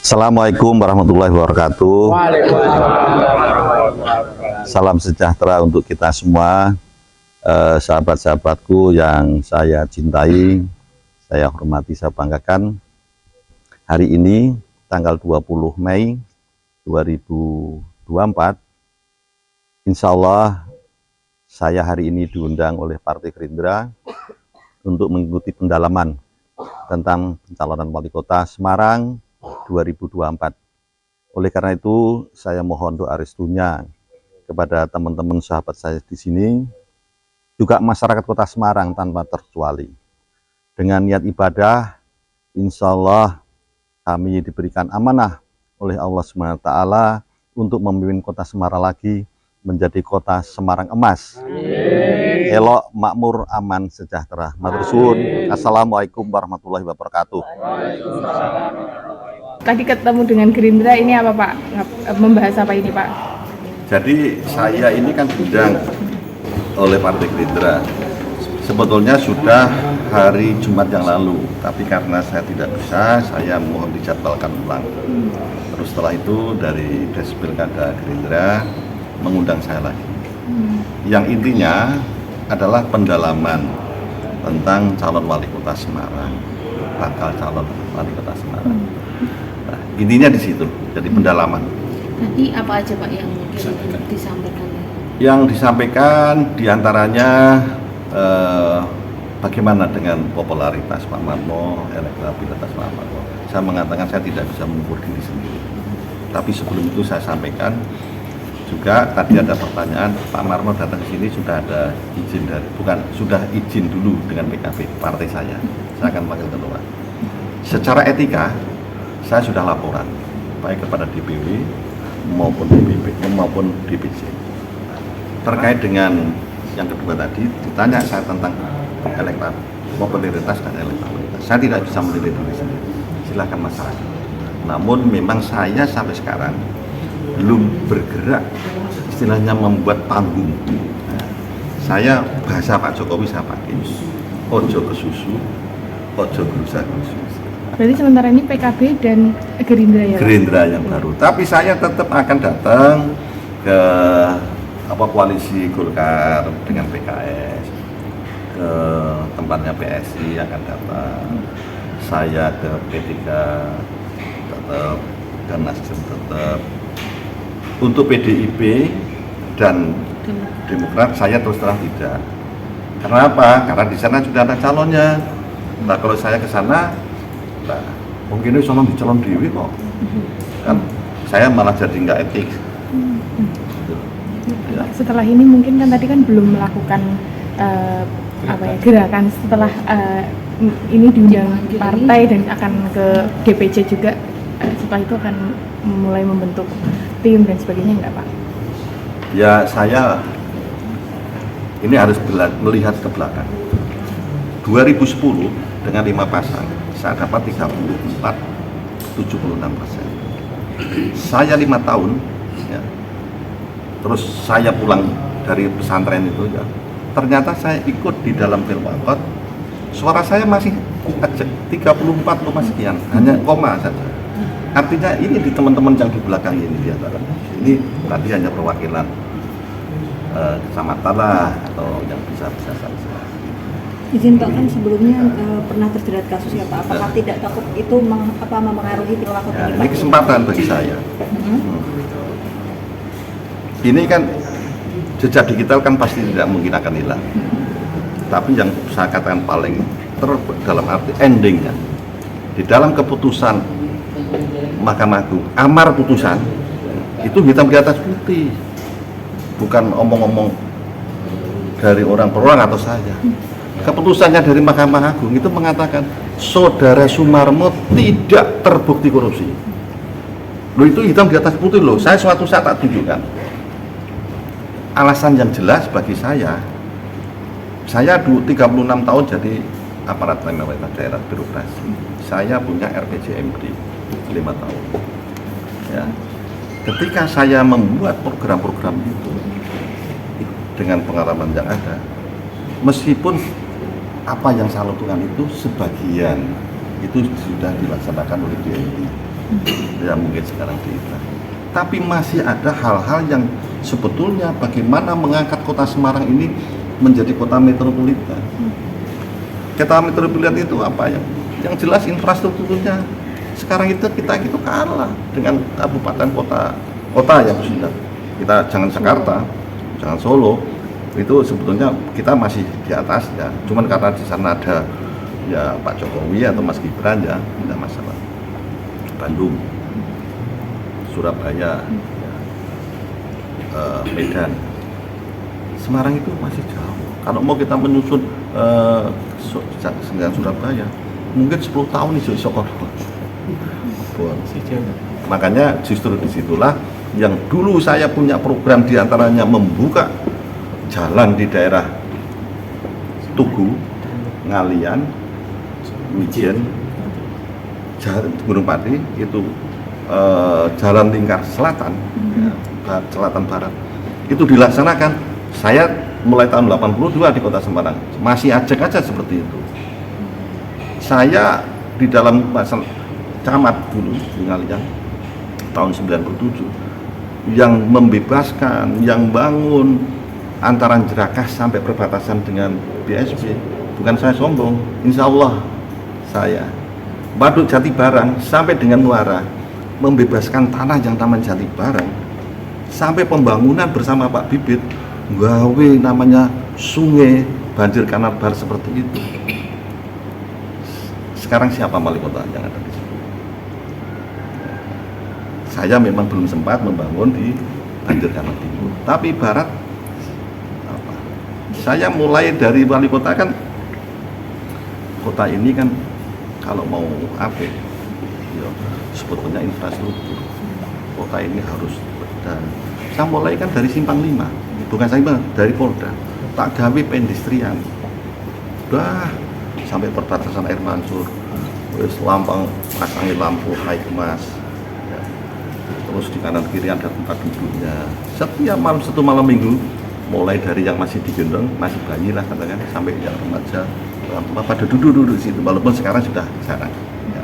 Assalamualaikum warahmatullahi wabarakatuh. Salam sejahtera untuk kita semua, sahabat-sahabatku yang saya cintai, saya hormati, saya banggakan. Hari ini tanggal 20 Mei 2024, insya Allah saya hari ini diundang oleh Partai Gerindra untuk mengikuti pendalaman tentang pencalonan wali kota Semarang 2024. Oleh karena itu, saya mohon doa restunya kepada teman-teman sahabat saya di sini, juga masyarakat Kota Semarang tanpa terkecuali. Dengan niat ibadah, insya Allah kami diberikan amanah oleh Allah SWT untuk memimpin Kota Semarang lagi menjadi Kota Semarang Emas. Amin. Elok, makmur, aman, sejahtera. Matur suwun. Assalamualaikum warahmatullahi wabarakatuh. Tadi ketemu dengan Gerindra, ini apa Pak? Membahas apa ini Pak? Jadi saya ini kan diundang oleh Partai Gerindra. Sebetulnya sudah hari Jumat yang lalu, tapi karena saya tidak bisa, saya mohon dijadwalkan ulang. Terus setelah itu dari Despilkada Gerindra mengundang saya lagi. Yang intinya adalah pendalaman tentang calon wali kota Semarang, bakal calon wali kota Semarang. Nah, intinya di situ, jadi pendalaman. Nanti apa aja Pak yang mungkin disampaikan? Yang disampaikan diantaranya bagaimana dengan popularitas Pak Marmo, elektabilitas Pak Marmo. Saya mengatakan saya tidak bisa mengukur diri sendiri. Tapi sebelum itu saya sampaikan juga tadi ada pertanyaan, Pak Marmo datang ke sini sudah ada izin dari, bukan, sudah izin dulu dengan PKB, partai saya akan panggil ketua. Secara etika, saya sudah laporan, baik kepada DPW maupun DPP maupun DPC. Terkait dengan yang kedua tadi, ditanya saya tentang popularitas dan elektabilitas. Saya tidak bisa menilai diri sendiri, silakan masyarakat. Namun memang saya sampai sekarang belum bergerak, istilahnya membuat panggung. Nah, saya bahasa Pak Jokowi saya pakai, ojo ke susu, ojo gerusa gerusu. Berarti sementara ini PKB dan Gerindra ya Pak? Gerindra yang baru, tapi saya tetap akan datang ke koalisi Golkar dengan PKS, ke tempatnya PSI akan datang, saya ke P3 tetap, dan Nasdem tetap. Untuk PDIP dan Demokrat saya terus terang tidak. Karena apa? Karena di sana sudah ada calonnya. Nah kalau saya ke sana, nah, mungkin itu sama dicalon dewi kok. Kan saya malah jadi nggak etik. Ya. Setelah ini mungkin kan tadi kan belum melakukan gerakan setelah ini diundang partai dan akan ke DPC juga. Setelah itu akan mulai membentuk tim dan sebagainya enggak Pak? Ya saya ini harus melihat ke belakang. 2010 dengan 5 pasang saya dapat 76%. Saya 5 tahun ya, terus saya pulang dari pesantren itu ya, ternyata saya ikut di dalam Pilwakot, suara saya masih 34, sekian, hanya koma saja. Artinya ini di teman-teman yang di belakang ini ini tadi hanya perwakilan kecamatan lah atau yang bisa saja. Izin Pak, kan sebelumnya pernah terjerat kasus ya Pak, apakah tidak takut itu memengaruhi perilaku Ya, ini kesempatan bagi saya. Ini kan jejak digital kan pasti tidak mungkin akan hilang. Tapi yang saya katakan paling dalam arti endingnya di dalam keputusan Mahkamah Agung, amar putusan itu hitam di atas putih, bukan omong-omong dari orang per orang atau saya. Keputusannya dari Mahkamah Agung itu mengatakan Saudara Sumarmo tidak terbukti korupsi. Loh, itu hitam di atas putih loh. Saya suatu saat tak tunjukkan. Alasan yang jelas bagi saya 36 tahun jadi aparat pemerintah daerah birokrasi. Saya punya RPJMD 5 tahun. Ya. Ketika saya membuat program-program itu dengan pengalaman yang ada, meskipun apa yang saya lakukan itu sebagian itu sudah dilaksanakan oleh DNI. ya mungkin sekarang diikat. Tapi masih ada hal-hal yang sebetulnya bagaimana mengangkat kota Semarang ini menjadi kota metropolitan. Kota metropolitan itu apa ya? Yang jelas infrastrukturnya sekarang itu kita itu kalah dengan kabupaten kota yang sudah kita, jangan Jakarta, jangan Solo, itu sebetulnya kita masih di atas ya. Cuman karena di sana ada ya Pak Jokowi atau Mas Gibran ya, tidak masalah. Bandung, Surabaya, Medan, Semarang itu masih jauh. Kalau mau kita menyusun dengan Surabaya, mungkin 10 tahun iso makanya justru disitulah yang dulu saya punya program diantaranya membuka jalan di daerah Tugu, Ngalian, Wijen, Gunung Pati itu jalan lingkar selatan, selatan barat itu dilaksanakan. Saya mulai tahun 82 di kota Semarang masih ajak aja seperti itu. Saya di dalam camat dulu di Ngalian tahun 97 yang membebaskan, yang bangun antara Jerakas sampai perbatasan dengan BSB. Bukan saya sombong, insya Allah saya Waduk Jati Barang sampai dengan Muara membebaskan tanah yang Taman Jati Barang sampai pembangunan bersama Pak Bibit gawe namanya sungai banjir kanal bar seperti itu. Sekarang siapa wali kota yang ada di situ? Saya memang belum sempat membangun di banjir kanal timur, tapi barat apa? Saya mulai dari wali kota kan, kota ini kan kalau mau apa? Ya, sebetulnya infrastruktur kota ini harus dan saya mulai kan dari Simpang 5, bukan saya dari Polda, tak gawe pendestrian, udah sampai perbatasan Air Mansur, terus lampang pasangi lampu high mas, ya. Terus di kanan kiri ada tempat duduknya. Setiap malam, satu malam minggu, mulai dari yang masih digendong, masih bayi lah katakan, sampai yang remaja, pada duduk di situ. Walaupun sekarang sudah jarang. Ya.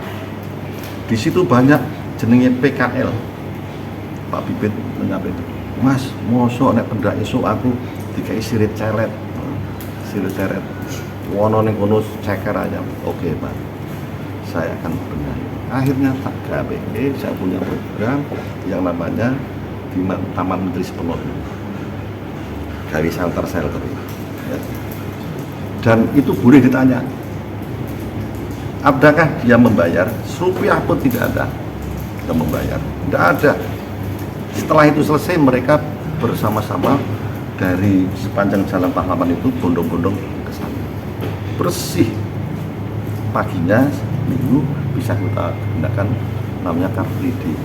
Di situ banyak jenenge PKL. Pak Bibit menyampaikan itu, Mas, mosok nek pendak esuk aku dikai sirit ceret, wono ning kono ceker aja. Oke, Pak, saya akan benahi. Akhirnya tak gawe, saya punya program yang namanya di Taman Menteri Sepenuh gawe shelter ya. Dan itu boleh ditanya, adakah dia membayar? Rupiah pun tidak ada yang membayar, tidak ada. Setelah itu selesai, mereka bersama-sama dari sepanjang jalan pahlawan itu bondong-bondong ke sana, bersih. Paginya minggu bisa kita gunakan namanya Car Free Day.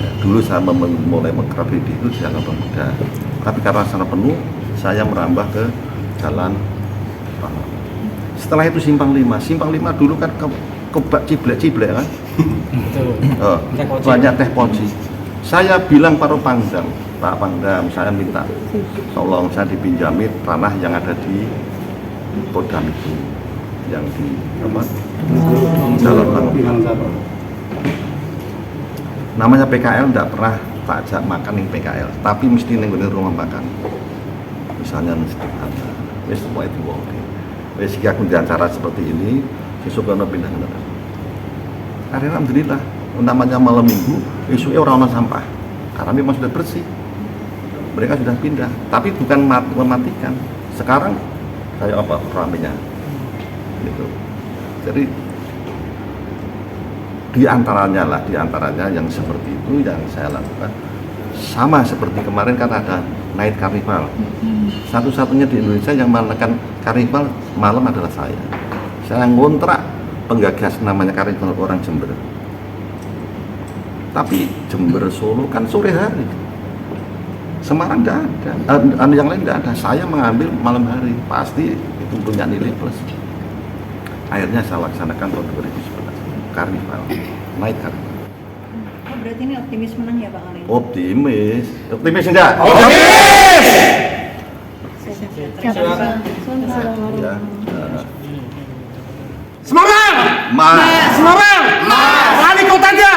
Ya, dulu saya mulai Car Free Day itu di Jalan Pemuda, tapi karena sana penuh saya merambah ke jalan pahlawan. Setelah itu Simpang 5 dulu kan kebak ciblek kan. Banyak teh poci. Saya bilang Pak Pangdam, saya minta tolong saya dipinjami tanah yang ada di Kodam itu, yang di apa? Jalan Pahlawan. Namanya PKL tidak pernah tak ajak makan ning PKL, tapi mesti ning rumah makan. Misalnya sederhana, wis semua itu oke. Wis iki aku diwawancara seperti ini, sesuk ana pindah ke sana. Akhirnya alhamdulillah, namanya malam minggu, esoknya orang sampah, karena memang sudah bersih. Mereka sudah pindah, tapi bukan mematikan. Sekarang kayak apa ramenya, gitu. Jadi diantaranya yang seperti itu yang saya lakukan. Sama seperti kemarin kan ada Night Carnival. Satu-satunya di Indonesia yang melakukan karnival malam adalah saya. Saya ngontrak penggagas namanya karnival orang Jember. Tapi Jember, Solo kan sore hari. Semarang tidak ada, yang lain tidak ada. Saya mengambil malam hari, pasti itu punya nilai plus. Akhirnya saya laksanakan tahun 2011 karnival, Night Carnival. Oh, berarti ini optimis menang ya Pak Ali? Optimis enggak? Ya, Semarang! Semarang! Wali kotanya!